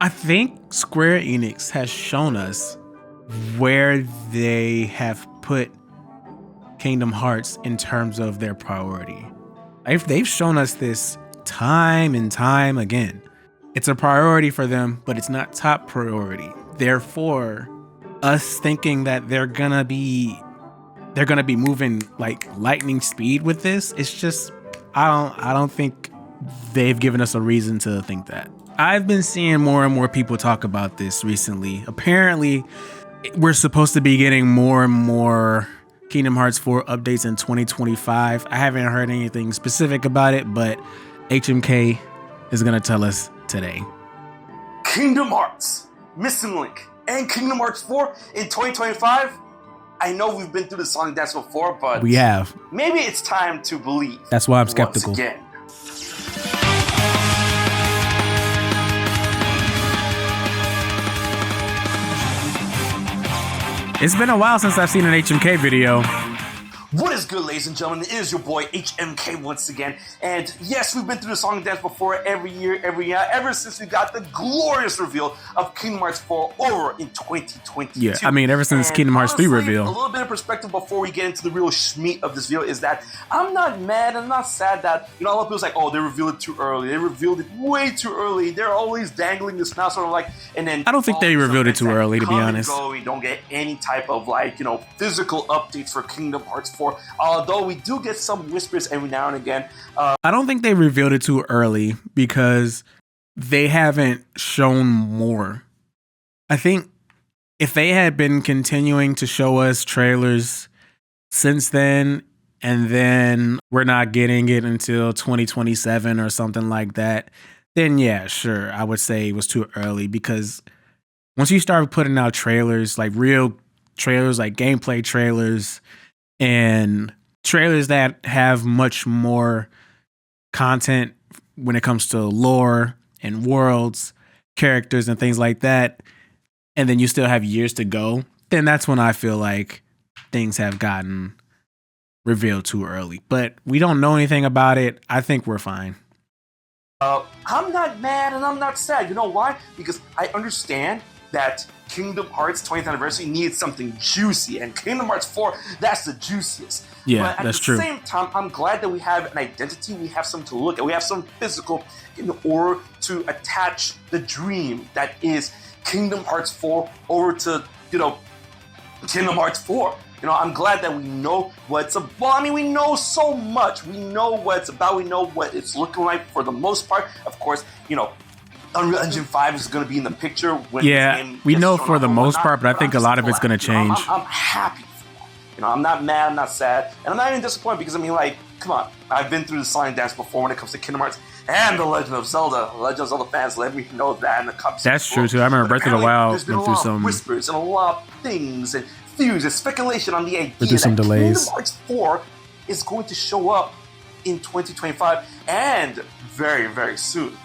I think Square Enix has shown us where they have put Kingdom Hearts in terms of their priority. They've shown us this time and time again. It's a priority for them, but it's not top priority. Therefore, us thinking that they're gonna be moving like lightning speed with this, it's just I don't think they've given us a reason to think that. I've been seeing more and more people talk about this recently. Apparently, we're supposed to be getting more and more Kingdom Hearts 4 updates in 2025. I haven't heard anything specific about it, but HMK is going to tell us today. Kingdom Hearts, Missing Link, and Kingdom Hearts 4 in 2025? I know we've been through the song and dance before, but we have. Maybe it's time to believe. That's why I'm skeptical. Once again. It's been a while since I've seen an HMK video. What is good, ladies and gentlemen? It is your boy HMK once again. And yes, we've been through the song and dance before every year, ever since we got the glorious reveal of Kingdom Hearts 4 over in 2022. Yeah, I mean, ever since Kingdom Hearts 3 reveal. A little bit of perspective before we get into the real meat of this video is that I'm not mad, I'm not sad that, a lot of people's like, oh, they revealed it too early. They revealed it way too early. They're always dangling this now, sort of like, and then I don't think they revealed it too early, to be honest. We don't get any type of physical updates for Kingdom Hearts 4. Although we do get some whispers every now and again. I don't think they revealed it too early because they haven't shown more. I think if they had been continuing to show us trailers since then, and then we're not getting it until 2027 or something like that, then yeah, sure, I would say it was too early, because once you start putting out trailers, like real trailers, like gameplay trailers, and trailers that have much more content when it comes to lore and worlds, characters and things like that, and then you still have years to go, then that's when I feel like things have gotten revealed too early. But we don't know anything about it. I think we're fine. I'm not mad and I'm not sad. You know why? Because I understand that Kingdom Hearts 20th anniversary needs something juicy, and Kingdom Hearts 4, that's the juiciest. Yeah, but that's true. At the same time, I'm glad that we have an identity, we have something to look at, we have something physical in order to attach the dream that is Kingdom Hearts 4 over to, Kingdom Hearts 4. I'm glad that we know what it's about. Well, I mean, we know so much. We know what it's about. We know what it's looking like for the most part. Of course, Unreal Engine 5 is going to be in the picture. When we know for the most part, but I think a lot of it's going to change. I'm happy for that. I'm not mad, I'm not sad, and I'm not even disappointed because, come on. I've been through the song and dance before when it comes to Kingdom Hearts and The Legend of Zelda. The Legend of Zelda fans let me know that in the cups. That's true, too. I remember Breath of the Wild went through some whispers and a lot of things and theories and speculation on the idea that Kingdom Hearts 4 is going to show up in 2025 and very, very soon.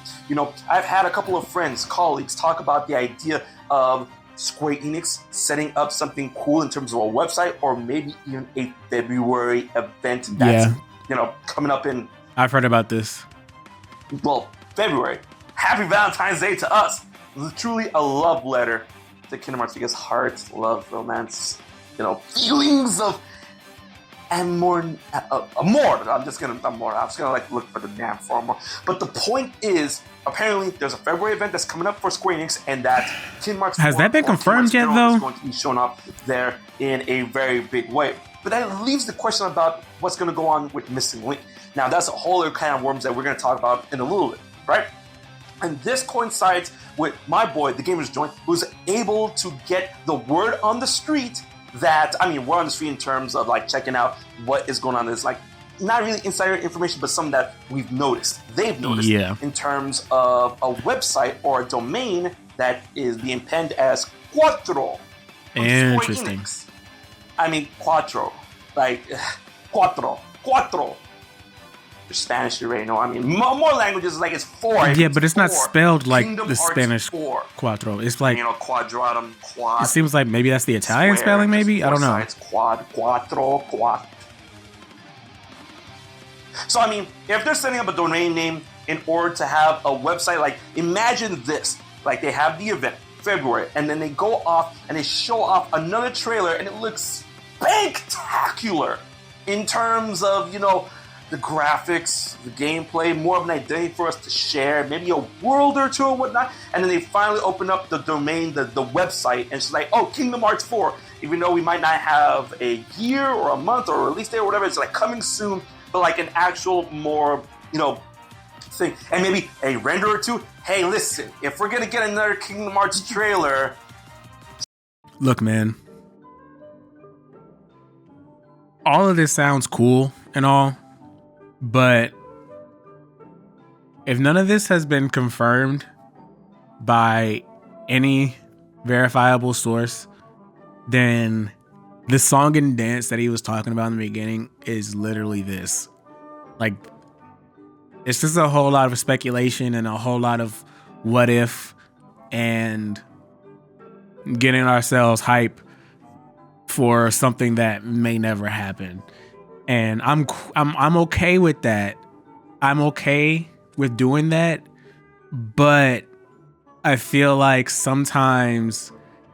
I've had a couple of friends, colleagues, talk about the idea of Square Enix setting up something cool in terms of a website, or maybe even a February event that's, coming up in... I've heard about this. Well, February. Happy Valentine's Day to us. It's truly a love letter to Kingdom Hearts, because heart, love, romance, feelings of... Amor. I'm just gonna look for the damn form more. But the point is, apparently, there's a February event that's coming up for Square Enix, and that Kingdom Hearts has that been confirmed yet, though? Is going to be shown up there in a very big way. But that leaves the question about what's going to go on with Missing Link. Now, that's a whole other kind of worms that we're going to talk about in a little bit, right? And this coincides with my boy, the Gamer's Joint, who's able to get the word on the street that, we're on the street in terms of checking out what is going on. There's not really insider information, but something that we've noticed. They've noticed in terms of a website or a domain that is being penned as Cuatro. Interesting. Cuatro. Cuatro. Spanish, you already know. More languages it's four. Yeah, but it's not spelled like Kingdom the Hearts Spanish 4. Cuatro. It's like quadratum, quad. It seems like maybe that's the Italian spelling. Maybe I don't know. It's quad. So if they're setting up a domain name in order to have a website, imagine this: Like they have the event February, and then they go off and they show off another trailer, and it looks spectacular in terms of, you know, the graphics, the gameplay, more of an identity for us to share, maybe a world or two or whatnot. And then they finally open up the domain, the website, and it's like, oh, Kingdom Hearts 4. Even though we might not have a year or a month or a release date or whatever, it's like coming soon, but like an actual more, you know, thing. And maybe a render or two. Hey, listen, if we're gonna get another Kingdom Hearts trailer. Look, man. All of this sounds cool and all, but if none of this has been confirmed by any verifiable source, then the song and dance that he was talking about in the beginning is literally this. Like, it's just a whole lot of speculation and a whole lot of what if and getting ourselves hype for something that may never happen. And I'm okay with that. I'm okay with doing that, but I feel like sometimes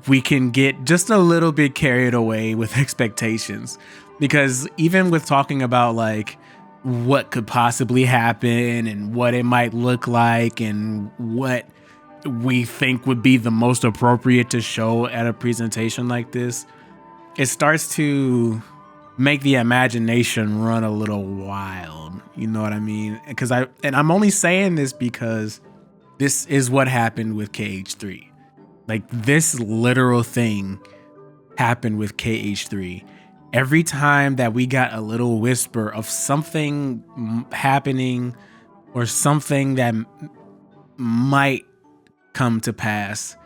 we can get just a little bit carried away with expectations, because even with talking about like what could possibly happen and what it might look like and what we think would be the most appropriate to show at a presentation like this, it starts to make the imagination run a little wild. You know what I mean? And I'm only saying this because this is what happened with KH3. Like, this literal thing happened with KH3. Every time that we got a little whisper of something happening or something that might come to pass,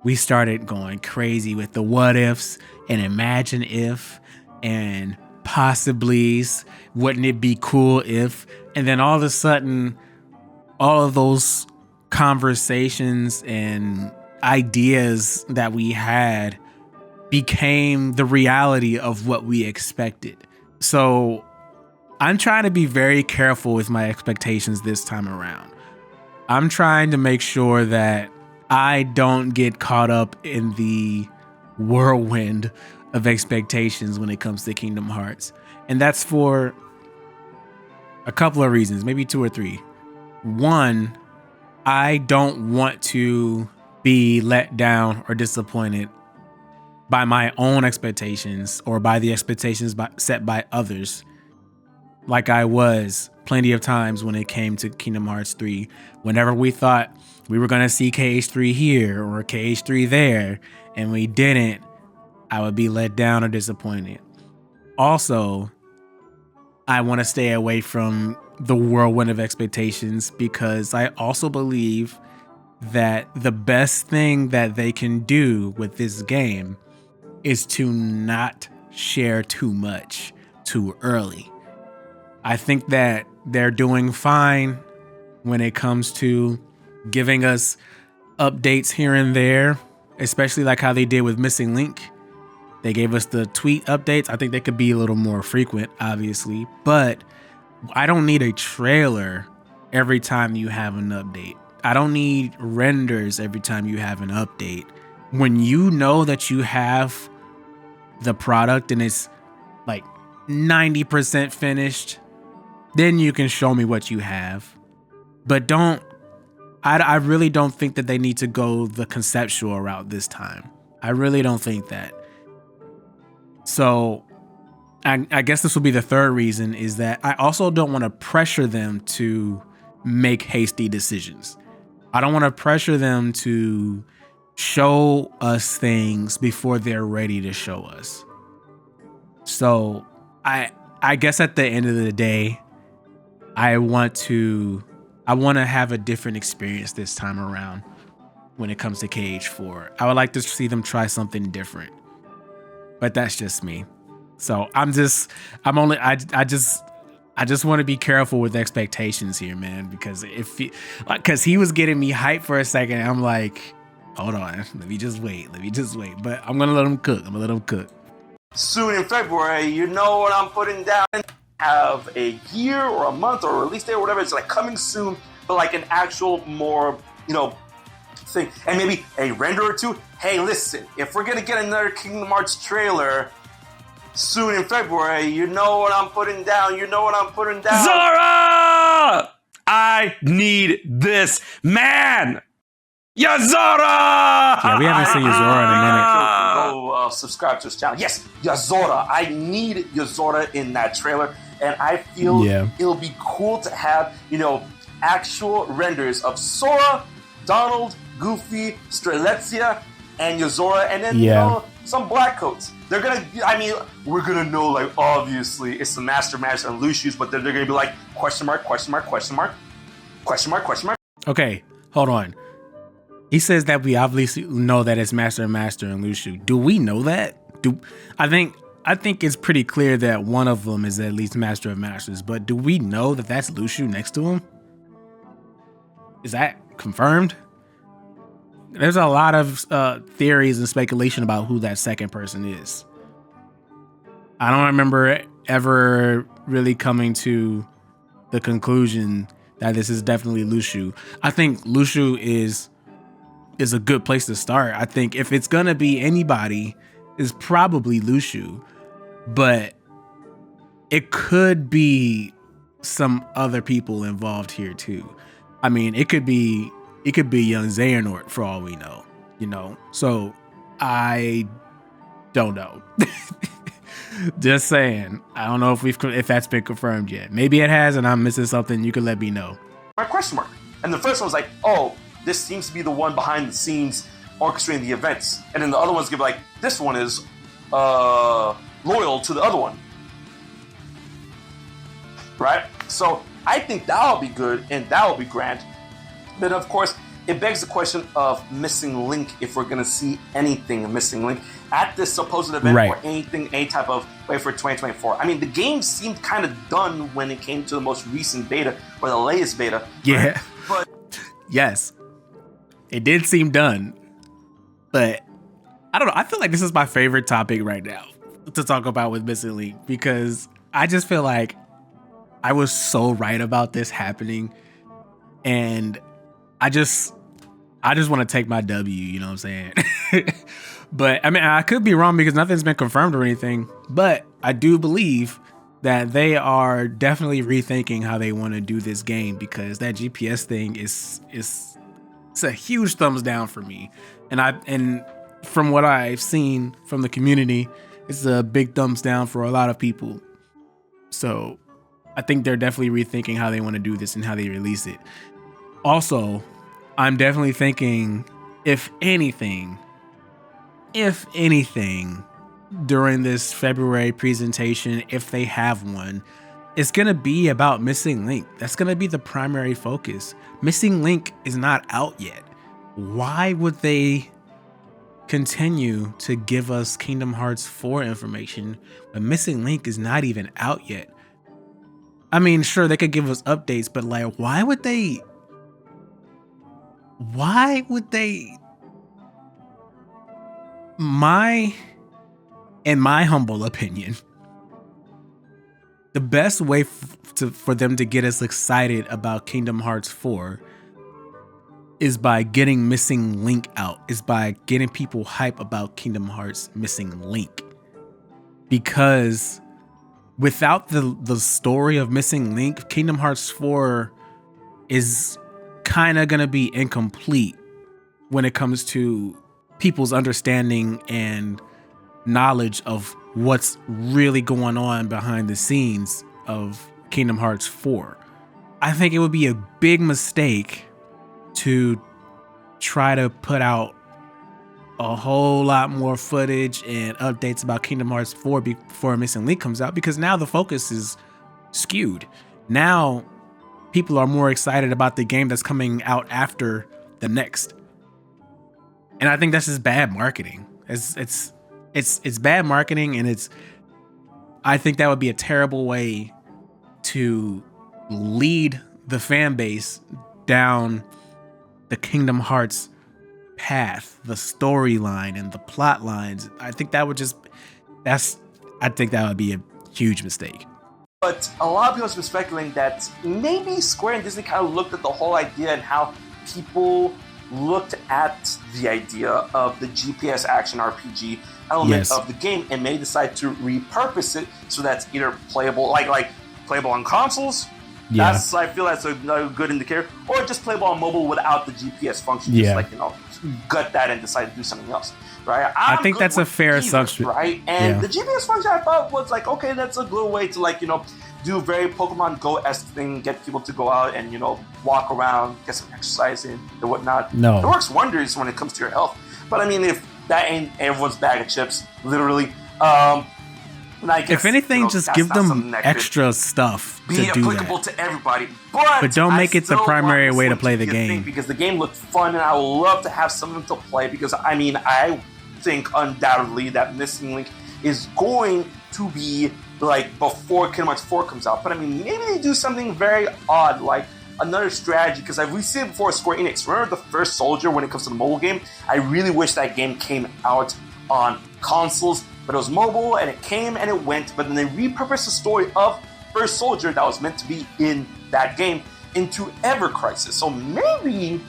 we started going crazy with the what ifs and imagine if and possiblies. Wouldn't it be cool if? And then all of a sudden, all of those conversations and ideas that we had became the reality of what we expected. So I'm trying to be very careful with my expectations this time around. I'm trying to make sure that I don't get caught up in the whirlwind of expectations when it comes to Kingdom Hearts. And that's for a couple of reasons, maybe 2 or 3. One, I don't want to be let down or disappointed by my own expectations or by the expectations set by others, like I was plenty of times when it came to Kingdom Hearts 3. Whenever we thought we were going to see KH3 here or KH3 there, and we didn't, I would be let down or disappointed. Also, I want to stay away from the whirlwind of expectations because I also believe that the best thing that they can do with this game is to not share too much too early. I think that they're doing fine when it comes to giving us updates here and there, especially like how they did with Missing Link. They gave us the tweet updates. I think they could be a little more frequent, obviously, but I don't need a trailer every time you have an update. I don't need renders every time you have an update. When you know that you have the product and it's like 90% finished, then you can show me what you have. But I really don't think that they need to go the conceptual route this time. I really don't think that. So I guess this will be the third reason, is that I also don't want to pressure them to make hasty decisions. I don't want to pressure them to show us things before they're ready to show us. So I guess at the end of the day, I want to have a different experience this time around when it comes to KH4. I would like to see them try something different. But that's just me. So I just want to be careful with expectations here, man, because because he was getting me hyped for a second. I'm like, hold on, let me just wait. But I'm going to let him cook. Soon in February, you know what I'm putting down. Have a year or a month or a release date or whatever. It's like coming soon, but like an actual more, thing, and maybe a render or two. Hey, listen, if we're gonna get another Kingdom Hearts trailer soon in February, you know what I'm putting down. You know what I'm putting down. Zora! I need this man. Yazora! Yeah, we haven't seen Yazora in a minute. Go subscribe to his channel. Yes, Yazora. I need Yazora in that trailer, and I feel it'll be cool to have, actual renders of Sora, Donald, Goofy, Strelitzia, and Yazora, and then some black coats. They're gonna. We're gonna know, like, obviously it's the Master and Lucius, but then they're gonna be like question mark, question mark, question mark, question mark, question mark. Okay, hold on. He says that we obviously know that it's Master and Luciu. Do we know that? I think it's pretty clear that one of them is at least Master of Masters, but do we know that that's Luciu next to him? Is that confirmed? There's a lot of theories and speculation about who that second person is. I don't remember ever really coming to the conclusion that this is definitely Luciu. I think Luciu is a good place to start. I think if it's gonna be anybody, it's probably Luciu, but it could be some other people involved here too. I mean, it could be young Xehanort for all we know, So I don't know. Just saying. I don't know if that's been confirmed yet. Maybe it has, and I'm missing something. You can let me know. My question mark. And the first one was like, oh, this seems to be the one behind the scenes orchestrating the events. And then the other one's gonna be like, this one is loyal to the other one. Right? So I think that'll be good and that'll be grand. But of course, it begs the question of Missing Link, if we're gonna see anything Missing Link at this supposed event, right, or anything, any type of way for 2024. I mean, the game seemed kind of done when it came to the most recent beta, or the latest beta. Yeah. Right? But yes. It did seem done, but I don't know. I feel like this is my favorite topic right now to talk about with Missing Link, because I just feel like I was so right about this happening, and I just want to take my W, you know what I'm saying? But I mean, I could be wrong because nothing's been confirmed or anything, but I do believe that they are definitely rethinking how they want to do this game, because that GPS thing is it's a huge thumbs down for me. And from what I've seen from the community, it's a big thumbs down for a lot of people. So I think they're definitely rethinking how they want to do this and how they release it. Also, I'm definitely thinking, if anything, during this February presentation, if they have one, it's going to be about Missing Link. That's going to be the primary focus. Missing Link is not out yet. Why would they continue to give us Kingdom Hearts 4 information when Missing Link is not even out yet? I mean, sure, they could give us updates, but like, why would they in my humble opinion, the best way for them to get us excited about Kingdom Hearts 4 is by getting Missing Link out, is by getting people hype about Kingdom Hearts Missing Link. Because without the story of Missing Link, Kingdom Hearts 4 is kind of going to be incomplete when it comes to people's understanding and knowledge of what's really going on behind the scenes of Kingdom Hearts 4. I think it would be a big mistake to try to put out a whole lot more footage and updates about Kingdom Hearts 4 before Missing Link comes out, because now the focus is skewed. Now people are more excited about the game that's coming out after the next. And I think that's just bad marketing. It's bad marketing, and I think that would be a terrible way to lead the fan base down the Kingdom Hearts path, the storyline and the plot lines. I think that would be a huge mistake. But a lot of people have been speculating that maybe Square and Disney kind of looked at the whole idea and how people looked at the idea of the GPS action RPG element of the game and may decide to repurpose it so that's either playable, like playable on consoles. Yeah. I feel that's a good indicator, or just playable on mobile without the GPS function. Yeah. Just gut that and decide to do something else, right? I think that's a fair assumption, right? And the GPS function I thought was like, okay, that's a good way to do very Pokemon Go-esque thing, get people to go out and walk around, get some exercise in and whatnot. No, it works wonders when it comes to your health. But I mean, if that ain't everyone's bag of chips, literally. If anything, just give them extra stuff to do that. Be applicable to everybody, but don't make it the primary way to play the game. Because the game looked fun, and I would love to have something to play. Because I mean, I think undoubtedly that Missing Link is going to be like before Kingdom Hearts 4 comes out. But I mean, maybe they do something very odd, like another strategy. Because we've seen it before, Square Enix. Remember the first Soldier when it comes to the mobile game? I really wish that game came out on consoles. But it was mobile, and it came and it went. But then they repurposed the story of First Soldier that was meant to be in that game into Ever Crisis. So maybe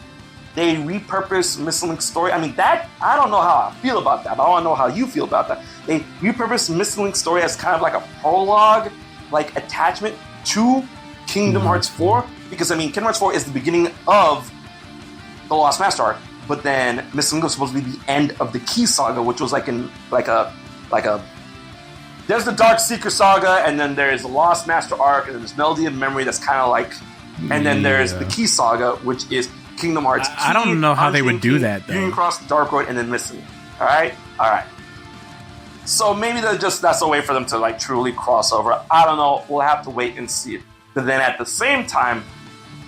they repurpose Missing Link's story. I mean, that I don't know how I feel about that, but I want to know how you feel about that. They repurposed Missing Link's story as kind of like a prologue, like attachment to Kingdom Hearts 4. Because I mean, Kingdom Hearts 4 is the beginning of the Lost Master arc, but then Missing Link was supposed to be the end of the Key Saga, which was there's the Dark Seeker Saga, and then there's the Lost Master arc, and then there's Melody of Memory that's kind of like, and then there's the Key Saga, which is Kingdom Hearts. I don't know how they would do that though. Union Cross, Dark Road, and then Missing. All right. So maybe that's a way for them to like truly cross over. I don't know. We'll have to wait and see it. But then at the same time,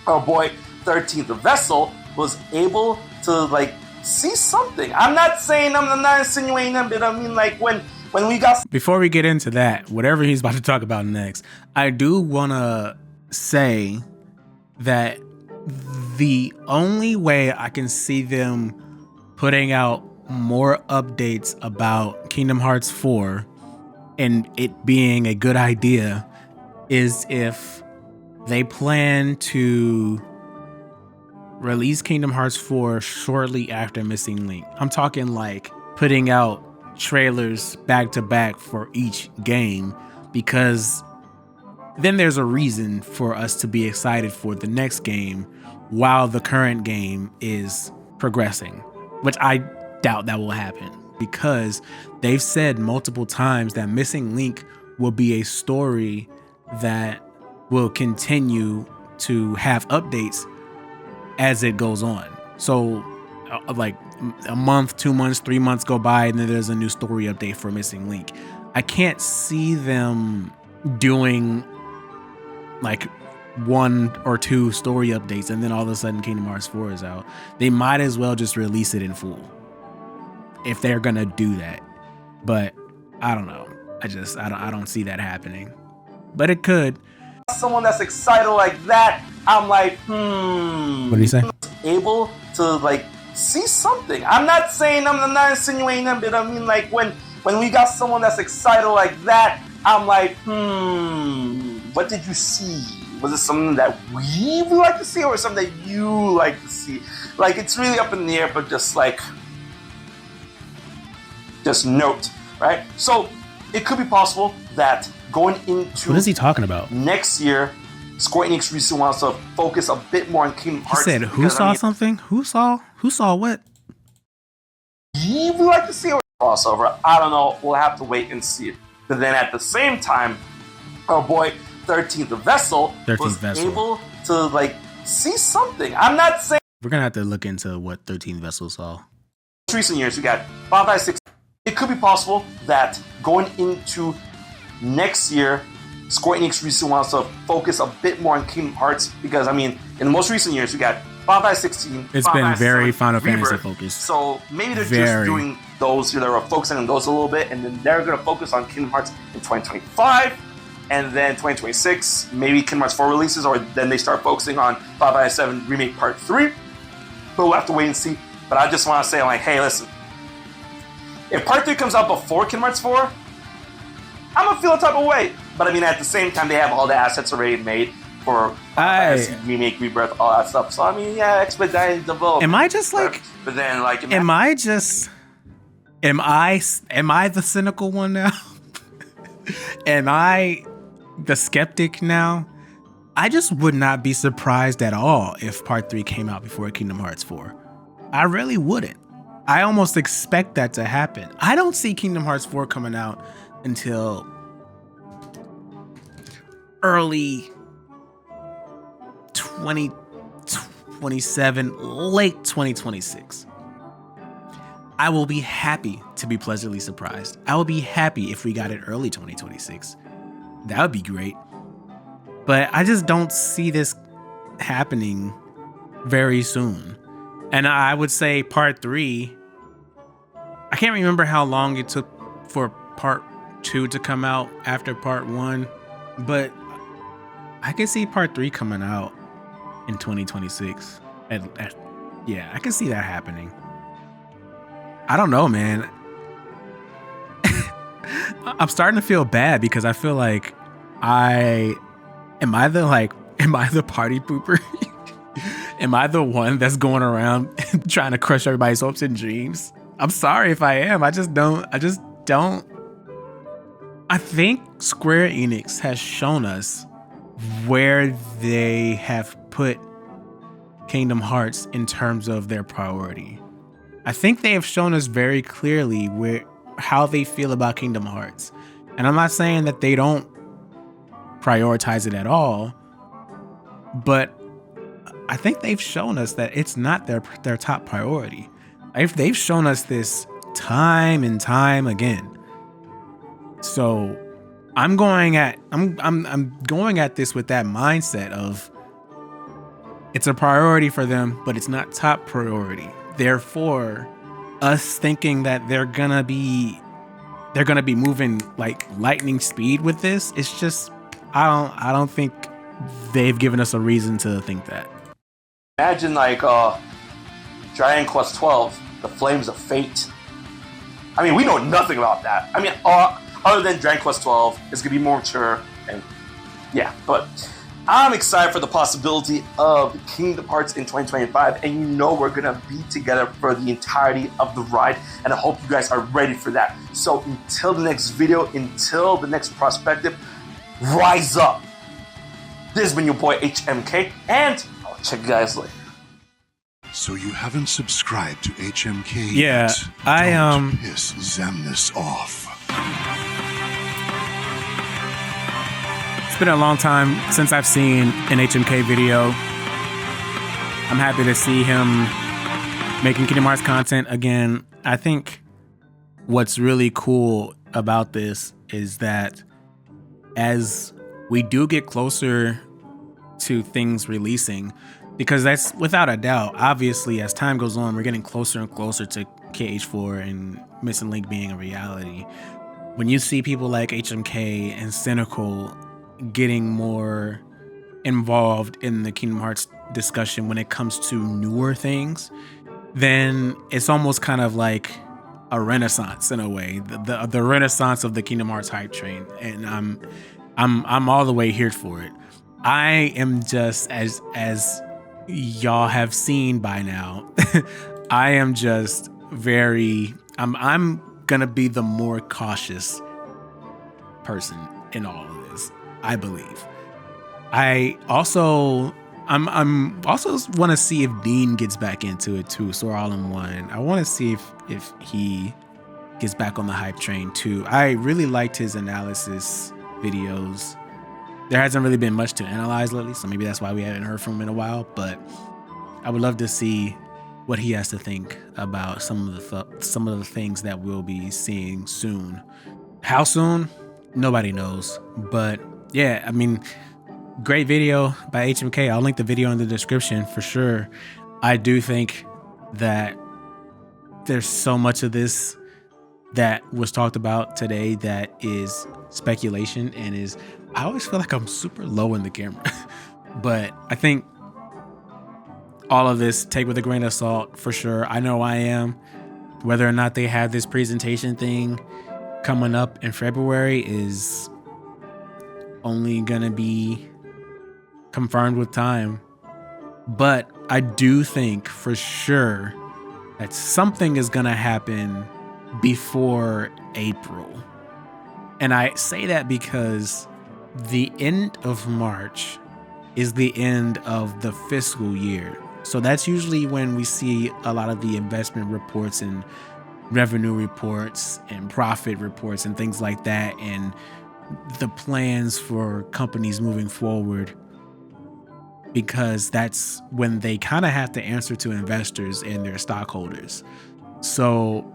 our boy 13th Vessel was able to like see something. I'm not saying I'm not insinuating them, but I mean like when we got. Before we get into that, whatever he's about to talk about next, I do want to say that the only way I can see them putting out more updates about Kingdom Hearts 4 and it being a good idea is if they plan to release Kingdom Hearts 4 shortly after Missing Link. I'm talking like putting out trailers back to back for each game, because then there's a reason for us to be excited for the next game while the current game is progressing, which I doubt that will happen, because they've said multiple times that Missing Link will be a story that will continue to have updates as it goes on. So like a month, 2 months, 3 months go by, and then there's a new story update for Missing Link. I can't see them doing like 1 or 2 story updates and then all of a sudden Kingdom Hearts 4 is out. They might as well just release it in full if they're gonna do that. But I don't know. I don't see that happening. But it could. Someone that's excited like that, I'm like, What do you say? Able to like see something. I'm not saying I'm not insinuating them, but I mean like when we got someone that's excited like that, I'm like, what did you see? Was it something that we would like to see, or something that you like to see? Like, it's really up in the air, but just note, right? So it could be possible that going into what is he talking about? Next year, Square Enix recently wants to focus a bit more on Kingdom Hearts. He said, "Who saw something? Who saw what?" You would like to see a crossover. I don't know. We'll have to wait and see it. But then at the same time, our boy 13th Vessel was able to like see something. I'm not saying we're gonna have to look into what 13th Vessel saw. Recent years, we got 556. It could be possible that going into next year, Square Enix recently wants to focus a bit more on Kingdom Hearts, because I mean, in the most recent years, we got 556. It's been very Final Fantasy focused. So maybe they're just doing those. They're focusing on those a little bit, and then they're going to focus on Kingdom Hearts in 2025, and then 2026, maybe Kingdom Hearts 4 releases, or then they start focusing on 557 Remake Part 3. But we'll have to wait and see. But I just want to say, like, hey, listen, if Part 3 comes out before Kingdom Hearts 4, I'm going to feel a type of way. But I mean, at the same time, they have all the assets already made. for Fantasy Remake, Rebirth, all that stuff. So I mean, yeah, expedited development. Am I just like? But then, like, am I the cynical one now? Am I the skeptic now? I just would not be surprised at all if Part 3 came out before Kingdom Hearts 4. I really wouldn't. I almost expect that to happen. I don't see Kingdom Hearts 4 coming out until early 2027, late 2026. I will be happy to be pleasantly surprised. I will be happy if we got it early 2026. That would be great. But I just don't see this happening very soon. And I would say Part 3, I can't remember how long it took for Part 2 to come out after Part 1, but I can see Part 3 coming out in 2026. Yeah, I can see that happening. I don't know, man. I'm starting to feel bad because I feel like am I the party pooper? Am I the one that's going around trying to crush everybody's hopes and dreams? I'm sorry if I am. I just don't. I think Square Enix has shown us where they have put Kingdom Hearts in terms of their priority. I think they have shown us very clearly how they feel about Kingdom Hearts. And I'm not saying that they don't prioritize it at all, but I think they've shown us that it's not their top priority. They've shown us this time and time again. So I'm going at this with that mindset of it's a priority for them, but it's not top priority. Therefore, us thinking that they're gonna be moving like lightning speed with this, it's just I don't think they've given us a reason to think that. Imagine like Dragon Quest 12, The Flames of Fate. I mean, we know nothing about that. I mean, other than Dragon Quest 12, it's gonna be more mature, and yeah. But I'm excited for the possibility of Kingdom Hearts in 2025, and you know we're gonna be together for the entirety of the ride, and I hope you guys are ready for that. So until the next video, until the next perspective, rise up. This has been your boy HMK, and I'll check you guys later. So you haven't subscribed to HMK yeah, yet? Don't piss Xemnas off. It's been a long time since I've seen an HMK video. I'm happy to see him making Kingdom Hearts content again. I think what's really cool about this is that as we do get closer to things releasing, because that's without a doubt, obviously as time goes on, we're getting closer and closer to KH4 and Missing Link being a reality. When you see people like HMK and Cynical getting more involved in the Kingdom Hearts discussion when it comes to newer things, then it's almost kind of like a renaissance in a way, the renaissance of the Kingdom Hearts hype train, and I'm all the way here for it. I am just, as y'all have seen by now, I am just I'm gonna be the more cautious person in all of this, I believe. I'm also want to see if Dean gets back into it too. So we're all in one. I want to see if he gets back on the hype train too. I really liked his analysis videos. There hasn't really been much to analyze lately, so maybe that's why we haven't heard from him in a while. But I would love to see what he has to think about some of the things that we'll be seeing soon. How soon? Nobody knows. But yeah, I mean, great video by HMK. I'll link the video in the description for sure. I do think that there's so much of this that was talked about today that is speculation and is, I always feel like I'm super low in the camera. But I think all of this, take with a grain of salt for sure. I know I am. Whether or not they have this presentation thing coming up in February is only gonna be confirmed with time. But I do think for sure that something is going to happen before April. And I say that because the end of March is the end of the fiscal year. So that's usually when we see a lot of the investment reports and revenue reports and profit reports and things like that, and the plans for companies moving forward, because that's when they kind of have to answer to investors and their stockholders. So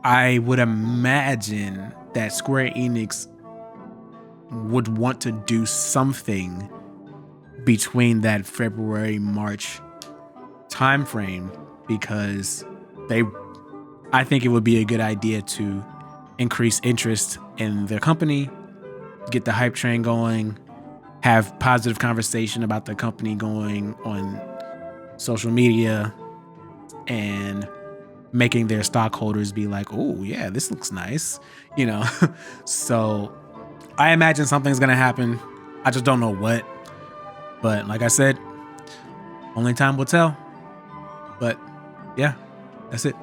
I would imagine that Square Enix would want to do something between that February-March timeframe, because I think it would be a good idea to increase interest in the company, get the hype train going, have positive conversation about the company going on social media, and making their stockholders be like, oh yeah, this looks nice, you know. So I imagine something's gonna happen. I just don't know what. But like I said, only time will tell. But yeah, that's it.